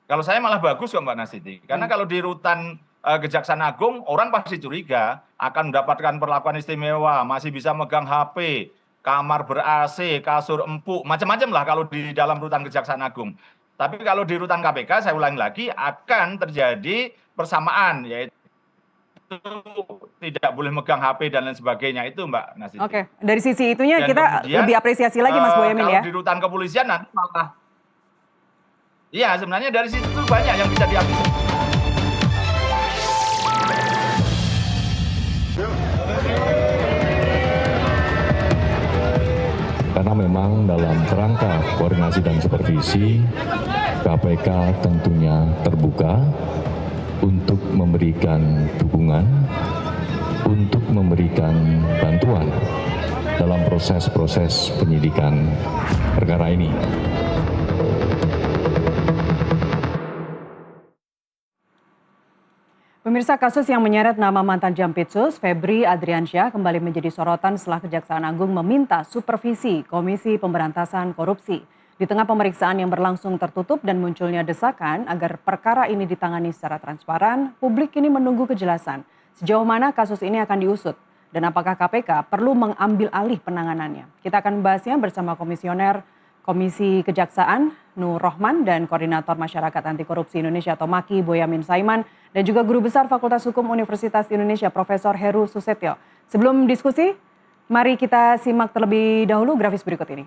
Kalau saya malah bagus kok Mbak Nastiti. Karena kalau di rutan Kejaksaan Agung, orang pasti curiga akan mendapatkan perlakuan istimewa, masih bisa megang HP, kamar ber-AC, kasur empuk, macam-macam lah kalau di dalam rutan Kejaksaan Agung. Tapi kalau di rutan KPK, saya ulangi lagi, akan terjadi persamaan, yaitu tidak boleh megang HP dan lain sebagainya itu Mbak Nastiti. Oke, dari sisi itunya Dan kita kemudian, lebih apresiasi lagi Mas Boyamin kalau ya. di rutan kepolisian nanti malah, iya sebenarnya dari situ banyak yang bisa diapresiasi. Karena memang dalam kerangka koordinasi dan supervisi, KPK tentunya terbuka untuk memberikan dukungan, untuk memberikan bantuan dalam proses-proses penyidikan perkara ini. Pemirsa, kasus yang menyeret nama mantan Jampitsus, Febri Adriansyah, kembali menjadi sorotan setelah Kejaksaan Agung meminta supervisi Komisi Pemberantasan Korupsi. Di tengah pemeriksaan yang berlangsung tertutup dan munculnya desakan agar perkara ini ditangani secara transparan, publik kini menunggu kejelasan sejauh mana kasus ini akan diusut dan apakah KPK perlu mengambil alih penanganannya. Kita akan membahasnya bersama Komisioner Komisi Kejaksaan Nur Rohman dan Koordinator Masyarakat Anti Korupsi Indonesia atau MAKI Boyamin Saiman dan juga Guru Besar Fakultas Hukum Universitas Indonesia Profesor Heru Susetyo. Sebelum diskusi, mari kita simak terlebih dahulu grafis berikut ini.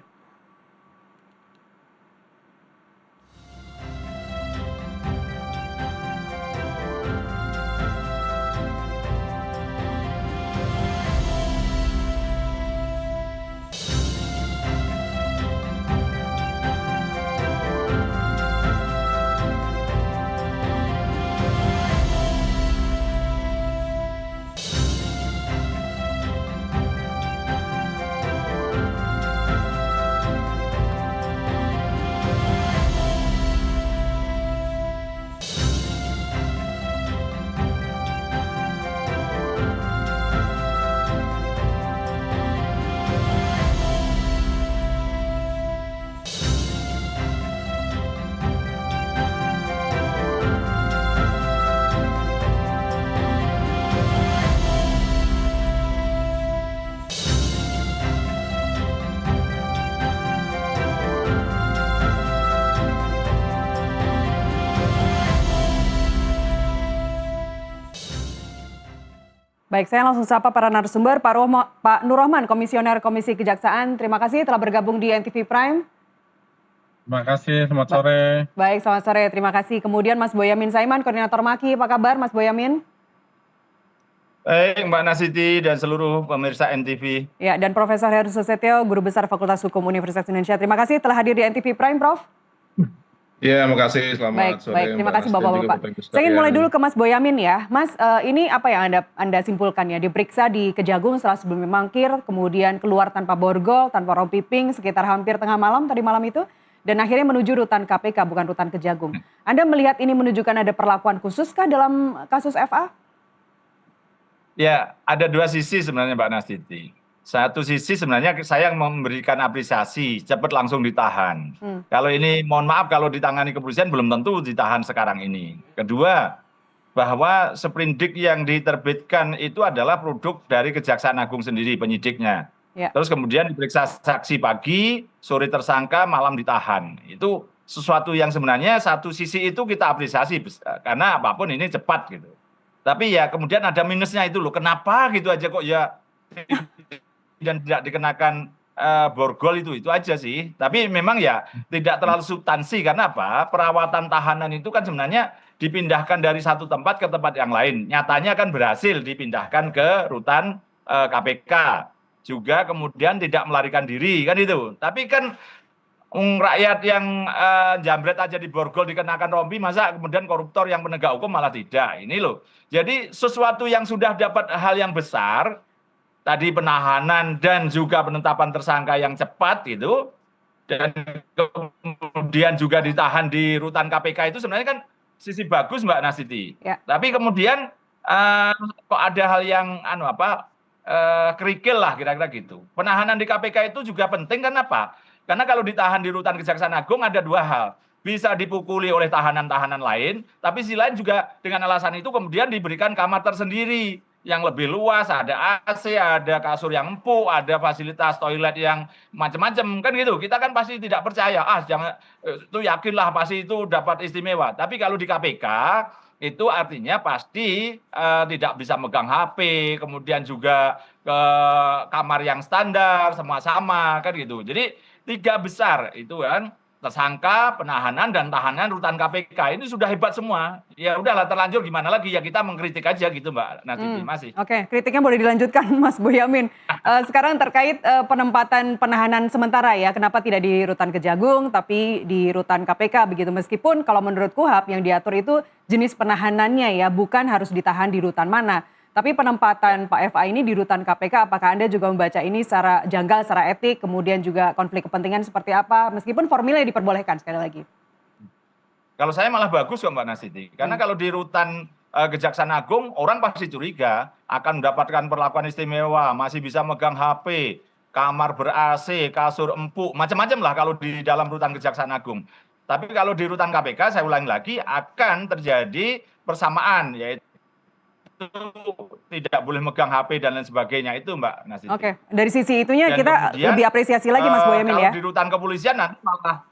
Baik, saya langsung sapa para narasumber. Pak Nur Rohman, Komisioner Komisi Kejaksaan, terima kasih telah bergabung di NTV Prime. Terima kasih, selamat sore. Baik, selamat sore, terima kasih. Kemudian Mas Boyamin Saiman, Koordinator MAKI, apa kabar Mas Boyamin? Baik Mbak Nastiti dan seluruh pemirsa NTV. Ya, dan Profesor Heru Susetyo, Guru Besar Fakultas Hukum Universitas Indonesia. Terima kasih telah hadir di NTV Prime, Prof. Iya, makasih. Selamat sore. Baik, terima kasih Bapak-Bapak. Saya ingin mulai dulu ke Mas Boyamin ya. Mas, ini apa yang Anda simpulkan ya? Diperiksa di Kejagung setelah sebelumnya mangkir, kemudian keluar tanpa borgol, tanpa rompi pink, sekitar hampir tengah malam tadi malam itu, dan akhirnya menuju rutan KPK, bukan rutan Kejagung. Anda melihat ini menunjukkan ada perlakuan khususkah dalam kasus FA? Ya, ada dua sisi sebenarnya Mbak Nastiti. Satu sisi sebenarnya saya memberikan apresiasi, cepat langsung ditahan. Kalau ini mohon maaf kalau ditangani kepolisian belum tentu ditahan sekarang ini. Kedua, bahwa sprindik yang diterbitkan itu adalah produk dari Kejaksaan Agung sendiri penyidiknya. Ya. Terus kemudian diperiksa saksi pagi, sore tersangka, malam ditahan. Itu sesuatu yang sebenarnya satu sisi itu kita apresiasi karena apapun ini cepat gitu. Tapi ya kemudian ada minusnya itu loh. Kenapa gitu aja kok ya dan tidak dikenakan borgol itu aja sih. Tapi memang ya tidak terlalu substansi karena apa? Perawatan tahanan itu kan sebenarnya dipindahkan dari satu tempat ke tempat yang lain. Nyatanya kan berhasil dipindahkan ke rutan KPK. Juga kemudian tidak melarikan diri kan itu. Tapi kan rakyat yang jambret aja di borgol dikenakan rompi, masa kemudian koruptor yang penegak hukum malah tidak. Ini loh. Jadi sesuatu yang sudah dapat hal yang besar, tadi penahanan dan juga penetapan tersangka yang cepat itu, dan kemudian juga ditahan di rutan KPK itu sebenarnya kan sisi bagus Mbak Nastiti. Ya. Tapi kemudian kok ada hal yang kerikil lah kira-kira gitu. Penahanan di KPK itu juga penting kan apa? Karena kalau ditahan di rutan Kejaksaan Agung ada dua hal. bisa dipukuli oleh tahanan-tahanan lain, tapi sisi lain juga dengan alasan itu kemudian diberikan kamar tersendiri yang lebih luas, ada AC, ada kasur yang empuk, ada fasilitas toilet yang macam-macam kan gitu. Kita kan pasti tidak percaya, jangan itu yakinlah pasti itu dapat istimewa. Tapi kalau di KPK itu artinya pasti tidak bisa megang HP, kemudian juga ke kamar yang standar, semua sama kan gitu. Jadi 3 besar itu kan tersangka, penahanan dan tahanan rutan KPK ini sudah hebat semua. Ya udahlah terlanjur gimana lagi ya kita mengkritik aja gitu Mbak Natiti masih. Oke, kritiknya boleh dilanjutkan Mas Boyamin. Sekarang terkait penempatan penahanan sementara ya, kenapa tidak di rutan Kejagung tapi di rutan KPK begitu, meskipun kalau menurut KUHAP yang diatur itu jenis penahanannya ya, bukan harus ditahan di rutan mana. Tapi penempatan Pak FA ini di rutan KPK, apakah Anda juga membaca ini secara janggal, secara etik, kemudian juga konflik kepentingan seperti apa, meskipun formilnya diperbolehkan sekali lagi? Kalau saya malah bagus kok Mbak Natiti, karena kalau di rutan Kejaksaan Agung orang pasti curiga akan mendapatkan perlakuan istimewa, masih bisa megang HP, kamar ber-AC, kasur empuk, macam-macam lah kalau di dalam rutan Kejaksaan Agung. Tapi kalau di rutan KPK, saya ulangi lagi, akan terjadi persamaan, yaitu tidak boleh megang HP dan lain sebagainya itu Mbak Natiti. Oke, dari sisi itunya Dan kita kemudian, lebih apresiasi lagi Mas Boyamin kalau ya. di rutan kepolisian nanti malah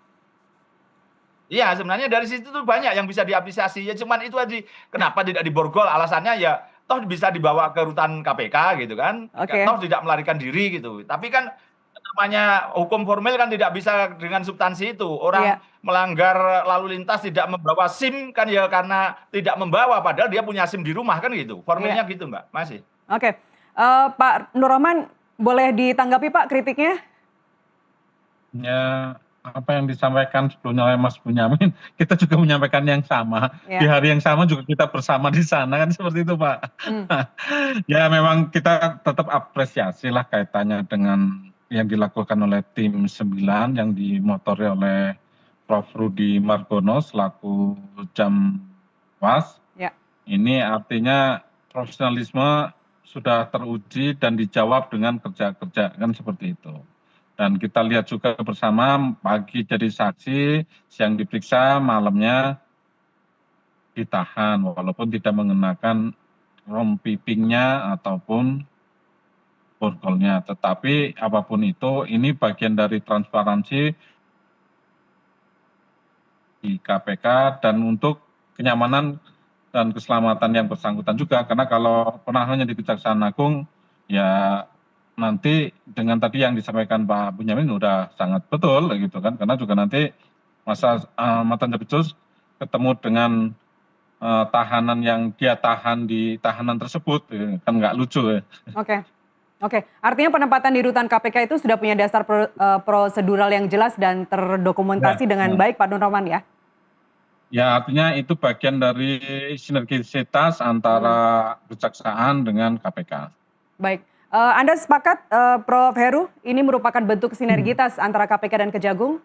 iya, sebenarnya dari situ tuh banyak yang bisa diapresiasi. Ya cuman itu tadi, kenapa tidak diborgol? Alasannya ya toh bisa dibawa ke rutan KPK gitu kan. Oke. Toh tidak melarikan diri gitu. Tapi kan namanya hukum formil kan tidak bisa dengan substansi itu. Orang Iya. melanggar lalu lintas tidak membawa SIM kan ya karena tidak membawa padahal dia punya SIM di rumah kan gitu. Formilnya gitu Mbak, masih. Oke, Pak Nur Rahman boleh ditanggapi Pak kritiknya? Ya, apa yang disampaikan sebelumnya oleh Mas Bonyamin, kita juga menyampaikan yang sama. Ya. Di hari yang sama juga kita bersama di sana kan seperti itu Pak. Ya memang kita tetap apresiasi lah kaitannya dengan yang dilakukan oleh tim 9 yang dimotori oleh Prof. Rudi Margono selaku Jamwas. Ya. Ini artinya profesionalisme sudah teruji dan dijawab dengan kerja-kerja kan seperti itu. Dan kita lihat juga bersama pagi jadi saksi, siang diperiksa, malamnya ditahan walaupun tidak mengenakan rompi pinknya ataupun borgolnya. Tetapi apapun itu, ini bagian dari transparansi di KPK dan untuk kenyamanan dan keselamatan yang bersangkutan juga. Karena kalau penahanannya di Kejaksaan Agung, ya nanti dengan tadi yang disampaikan Pak Bonyamin udah sangat betul gitu kan. Karena juga nanti masa mantan Jampitsus ketemu dengan tahanan yang dia tahan di tahanan tersebut, kan nggak lucu ya. Oke, artinya penempatan di rutan KPK itu sudah punya dasar prosedural yang jelas dan terdokumentasi dengan baik Pak Nur Rahman ya? Ya artinya itu bagian dari sinergisitas antara kejaksaan dengan KPK. Baik, Anda sepakat Prof. Heru ini merupakan bentuk sinergitas antara KPK dan Kejagung?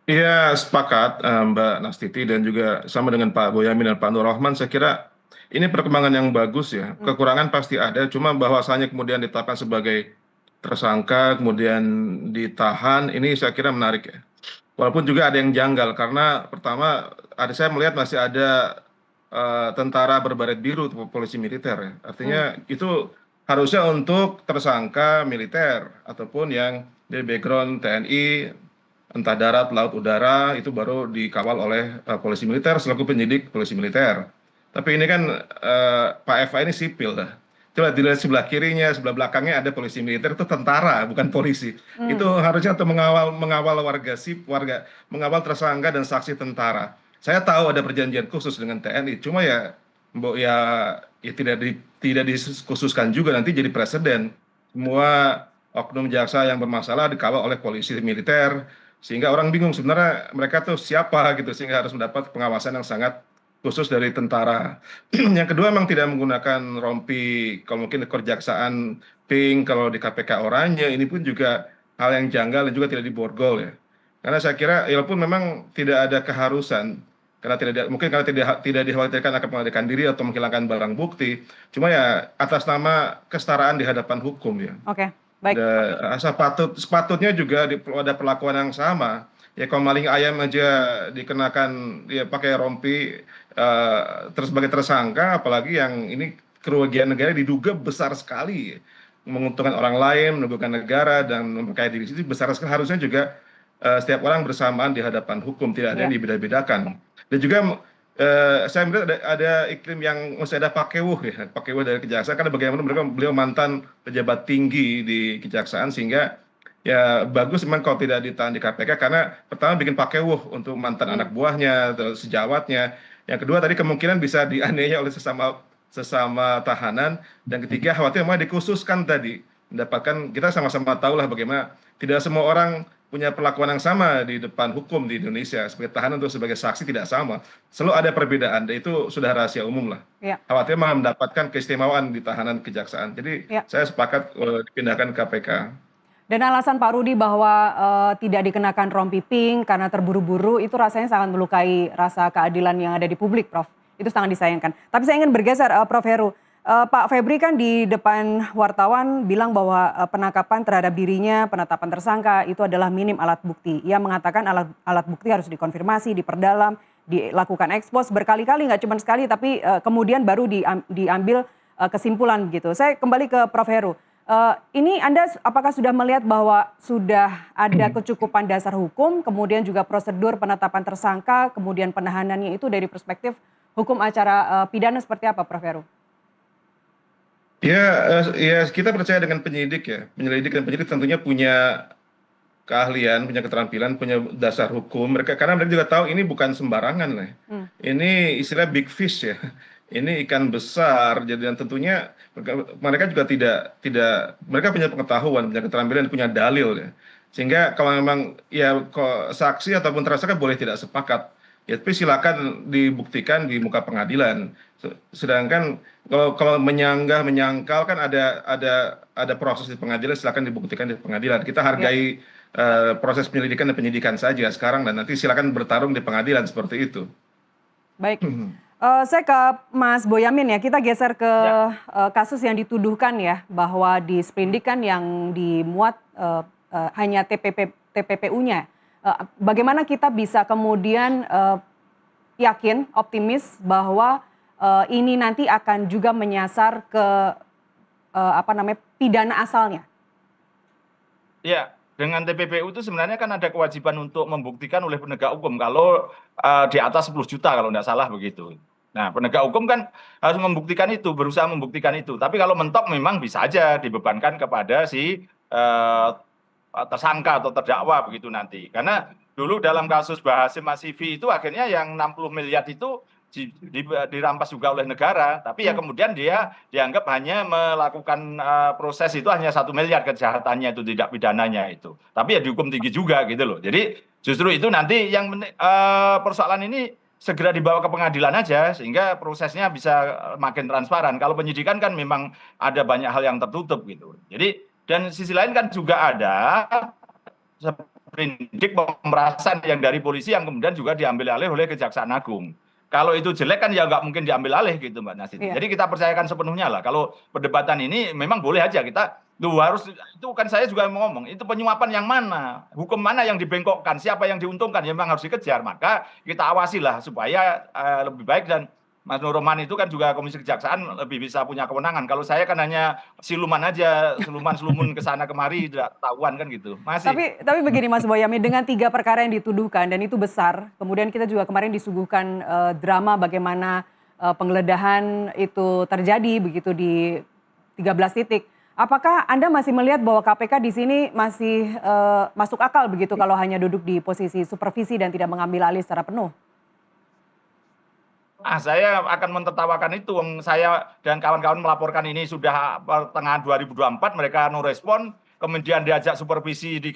Iya sepakat Mbak Nastiti dan juga sama dengan Pak Boyamin dan Pak Nur Rahman, saya kira ini perkembangan yang bagus ya. Kekurangan pasti ada, cuma bahwasanya kemudian ditetapkan sebagai tersangka, kemudian ditahan, ini saya kira menarik ya. Walaupun juga ada yang janggal, karena pertama saya melihat masih ada tentara berbaret biru, polisi militer ya. Artinya itu harusnya untuk tersangka militer, ataupun yang dari background TNI, entah darat, laut, udara, itu baru dikawal oleh polisi militer selaku penyidik polisi militer. Tapi ini kan Pak FA ini sipil dah. Coba dilihat sebelah kirinya, sebelah belakangnya ada polisi militer, itu tentara bukan polisi. Itu harusnya untuk mengawal mengawal tersangka dan saksi tentara. Saya tahu ada perjanjian khusus dengan TNI, cuma ya tidak dikhususkan juga, nanti jadi presiden. Semua oknum jaksa yang bermasalah dikawal oleh polisi militer, sehingga orang bingung sebenarnya mereka tuh siapa gitu, sehingga harus mendapat pengawasan yang sangat khusus dari tentara. Yang kedua memang tidak menggunakan rompi, kalau mungkin di kejaksaan pink, kalau di KPK oranye, ini pun juga hal yang janggal dan juga tidak diborgol ya. Karena saya kira walaupun memang tidak ada keharusan, karena mungkin karena tidak dikhawatirkan akan melarikan diri atau menghilangkan barang bukti, cuma ya atas nama kesetaraan di hadapan hukum ya. Oke, baik. Sepatutnya juga ada perlakuan yang sama Ya kalau maling ayam aja dikenakan ya pakai rompi terus sebagai tersangka, apalagi yang ini kerugian negara diduga besar sekali, menguntungkan orang lain, merugikan negara dan memperkaya diri sendiri besar sekali. Harusnya juga setiap orang bersamaan di hadapan hukum, tidak ada Ya. yang dibeda-bedakan. Dan juga saya melihat ada iklim yang masih ada pakewuh ya, pakewuh dari kejaksaan karena bagaimana beliau mantan pejabat tinggi di kejaksaan sehingga ya bagus memang kalau tidak ditahan di KPK karena pertama bikin pakewuh untuk mantan anak buahnya atau sejawatnya. Yang kedua tadi kemungkinan bisa dianiaya oleh sesama sesama tahanan dan ketiga khawatir memang dikhususkan tadi mendapatkan kita sama-sama tahu lah bagaimana tidak semua orang punya perlakuan yang sama di depan hukum di Indonesia sebagai tahanan atau sebagai saksi tidak sama. Selalu ada perbedaan dan itu sudah rahasia umum lah. Ya. Khawatir malah mendapatkan keistimewaan di tahanan kejaksaan. Jadi Ya. saya sepakat dipindahkan ke KPK. Dan alasan Pak Rudi bahwa tidak dikenakan rompi pink karena terburu-buru itu rasanya sangat melukai rasa keadilan yang ada di publik, Prof. Itu sangat disayangkan. Tapi saya ingin bergeser, Prof. Heru. Pak Febri kan di depan wartawan bilang bahwa penangkapan terhadap dirinya, penetapan tersangka itu adalah minim alat bukti. Ia mengatakan alat bukti harus dikonfirmasi, diperdalam, dilakukan ekspos berkali-kali, nggak cuma sekali, tapi kemudian baru diambil kesimpulan begitu. Saya kembali ke Prof. Heru. Ini Anda apakah sudah melihat bahwa sudah ada kecukupan dasar hukum, kemudian juga prosedur penetapan tersangka, kemudian penahanannya itu dari perspektif hukum acara pidana seperti apa, Prof. Heru? Ya, kita percaya dengan penyidik ya. Penyelidik dan penyidik tentunya punya keahlian, punya keterampilan, punya dasar hukum. Karena mereka juga tahu ini bukan sembarangan lah. Ini istilah big fish ya. Ini ikan besar. Jadi dan tentunya mereka juga tidak mereka punya pengetahuan, punya keterampilan, punya dalil ya. Sehingga kalau memang ya saksi ataupun tersangka boleh tidak sepakat. Ya, tapi silakan dibuktikan di muka pengadilan. Sedangkan kalau menyangkal kan ada proses di pengadilan, silakan dibuktikan di pengadilan. Kita hargai proses penyelidikan dan penyidikan saja sekarang dan nanti silakan bertarung di pengadilan seperti itu. Baik, saya ke Mas Boyamin ya. Kita geser ke kasus yang dituduhkan ya bahwa di Sprindik kan yang dimuat hanya TPPU-nya. Bagaimana kita bisa kemudian yakin, optimis bahwa ini nanti akan juga menyasar ke pidana asalnya? Ya, dengan TPPU itu sebenarnya kan ada kewajiban untuk membuktikan oleh penegak hukum kalau di atas 10 juta kalau tidak salah begitu. Nah, penegak hukum kan harus membuktikan itu, berusaha membuktikan itu. Tapi kalau mentok memang bisa aja dibebankan kepada si tersangka atau terdakwa begitu nanti. Karena dulu dalam kasus Bahasim Masivi itu akhirnya yang 60 miliar itu dirampas juga oleh negara. Tapi ya kemudian dia dianggap hanya melakukan proses itu hanya 1 miliar kejahatannya itu, tidak pidananya itu. Tapi ya dihukum tinggi juga gitu loh. Jadi justru itu nanti yang persoalan ini segera dibawa ke pengadilan aja sehingga prosesnya bisa makin transparan. Kalau penyidikan kan memang ada banyak hal yang tertutup gitu. Jadi dan sisi lain kan juga ada sprindik pemerasan yang dari polisi yang kemudian juga diambil alih oleh Kejaksaan Agung. Kalau itu jelek kan ya nggak mungkin diambil alih gitu Mbak Nastiti. Jadi kita percayakan sepenuhnya lah. Kalau perdebatan ini memang boleh aja kita harus itu kan saya juga mau ngomong itu penyuapan yang mana, hukum mana yang dibengkokkan, siapa yang diuntungkan ya memang harus dikejar. Maka kita awasi lah supaya lebih baik dan Mas Nur Rohman itu kan juga Komisi Kejaksaan lebih bisa punya kewenangan. Kalau saya kan hanya siluman aja, selumun ke sana kemari tidak ketahuan kan gitu. Masih. Tapi begini Mas Boyamin, dengan 3 perkara yang dituduhkan dan itu besar, kemudian kita juga kemarin disuguhkan drama bagaimana penggeledahan itu terjadi begitu di 13 titik. Apakah Anda masih melihat bahwa KPK di sini masih masuk akal begitu kalau hanya duduk di posisi supervisi dan tidak mengambil alih secara penuh? Saya akan mentertawakan itu. Saya dan kawan-kawan melaporkan ini sudah pertengahan 2024, mereka no respon, kemudian diajak supervisi di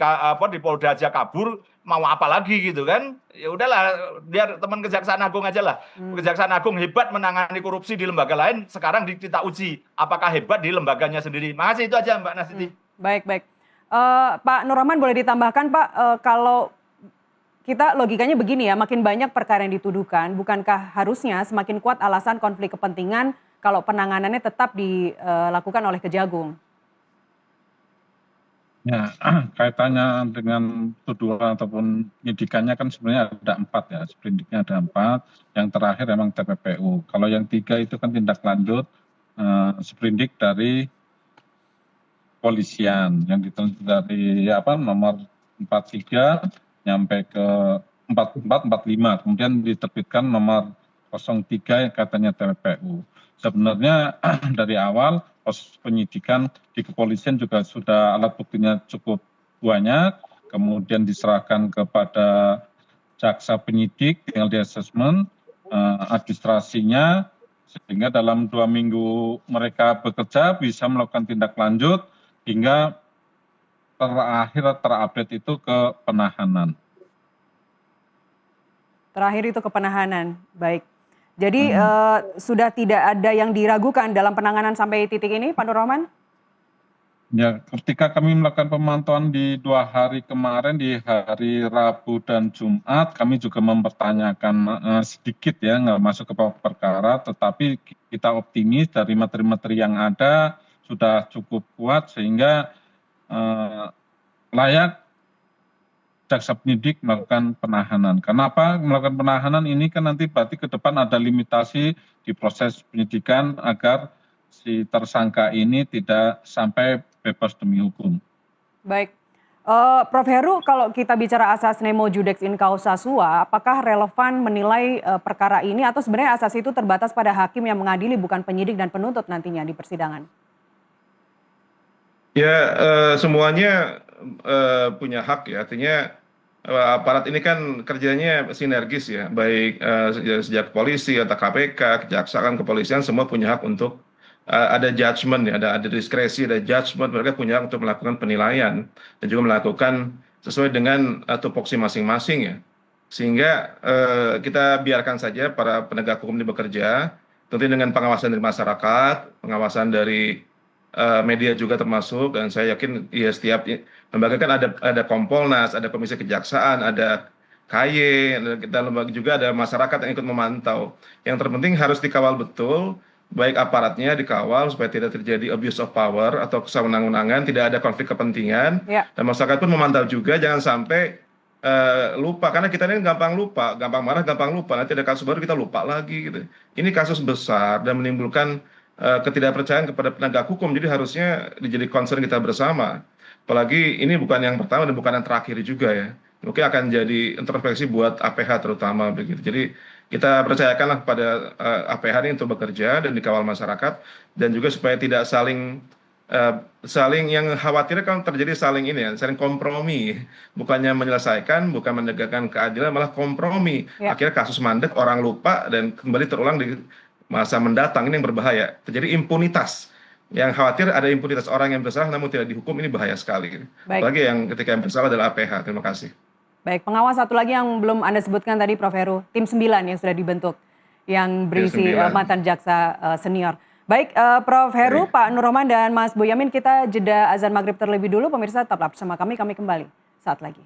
Polda aja kabur, mau apa lagi gitu kan? Ya udahlah, biar teman Kejaksaan Agung aja lah. Kejaksaan Agung hebat menangani korupsi di lembaga lain, sekarang kita uji apakah hebat di lembaganya sendiri. Makasih itu aja Mbak Nastiti. Baik. Pak Nur Rahman boleh ditambahkan Pak, kalau kita logikanya begini ya, makin banyak perkara yang dituduhkan, bukankah harusnya semakin kuat alasan konflik kepentingan kalau penanganannya tetap dilakukan oleh Kejagung? Ya, kaitannya dengan tuduhan ataupun penyidikannya kan sebenarnya ada 4 ya, sprindiknya ada 4, yang terakhir memang TPPU. Kalau yang 3 itu kan tindak lanjut sprindik dari polisian yang diteliti dari nomor 43 nyampe ke 44, 45, kemudian diterbitkan nomor 03 yang katanya TPPU. Sebenarnya dari awal proses penyidikan di kepolisian juga sudah alat buktinya cukup banyak, kemudian diserahkan kepada jaksa penyidik, tinggal di assessment administrasinya, sehingga dalam 2 minggu mereka bekerja bisa melakukan tindak lanjut hingga terakhir terupdate itu ke penahanan. Terakhir itu ke penahanan, baik. Jadi sudah tidak ada yang diragukan dalam penanganan sampai titik ini, Pak Nur Rahman? Ya, ketika kami melakukan pemantauan di 2 hari kemarin, di hari Rabu dan Jumat, kami juga mempertanyakan sedikit ya, nggak masuk ke perkara, tetapi kita optimis dari materi-materi yang ada sudah cukup kuat sehingga layak jaksa penyidik melakukan penahanan. Kenapa melakukan penahanan ini kan nanti berarti ke depan ada limitasi di proses penyidikan agar si tersangka ini tidak sampai bebas demi hukum. Baik. Prof. Heru, kalau kita bicara asas nemo judex in causa sua, apakah relevan menilai perkara ini atau sebenarnya asas itu terbatas pada hakim yang mengadili bukan penyidik dan penuntut nantinya di persidangan? Ya, semuanya punya hak ya, artinya aparat ini kan kerjanya sinergis ya, baik sejak polisi atau KPK, kejaksaan, kepolisian semua punya hak untuk ada judgement ya, ada diskresi, ada judgement, mereka punya hak untuk melakukan penilaian dan juga melakukan sesuai dengan tupoksi masing-masing ya. Sehingga kita biarkan saja para penegak hukum ini bekerja, tentu dengan pengawasan dari masyarakat, pengawasan dari media juga termasuk, dan saya yakin ya setiap lembaga kan ada Kompolnas, ada Komisi Kejaksaan, ada KY, kita lembaga juga ada masyarakat yang ikut memantau. Yang terpenting harus dikawal betul, baik aparatnya dikawal supaya tidak terjadi abuse of power atau kesewenang-wenangan, tidak ada konflik kepentingan, dan masyarakat pun memantau juga jangan sampai lupa, karena kita ini gampang lupa, gampang marah, gampang lupa, nanti ada kasus baru kita lupa lagi gitu. Ini kasus besar dan menimbulkan ketidakpercayaan kepada penegak hukum, jadi harusnya menjadi concern kita bersama. Apalagi ini bukan yang pertama dan bukan yang terakhir juga ya. Mungkin akan jadi introspeksi buat APH terutama begitu. Jadi kita percayakanlah kepada APH ini untuk bekerja dan dikawal masyarakat, dan juga supaya tidak saling yang khawatirnya kan terjadi saling ini ya, saling kompromi, bukannya menyelesaikan, bukan menegakkan keadilan, malah kompromi. Akhirnya kasus mandek, orang lupa dan kembali terulang di masa mendatang, ini yang berbahaya. Terjadi impunitas. Yang khawatir ada impunitas orang yang bersalah namun tidak dihukum, ini bahaya sekali. Apalagi yang ketika yang bersalah adalah APH. Terima kasih. Baik, pengawas satu lagi yang belum Anda sebutkan tadi Prof. Heru, tim 9 yang sudah dibentuk, yang berisi mantan jaksa senior. Baik, Prof. Heru, Pak Nur Rahman dan Mas Boyamin, kita jeda azan maghrib terlebih dulu. Pemirsa tetaplah bersama kami kembali saat lagi.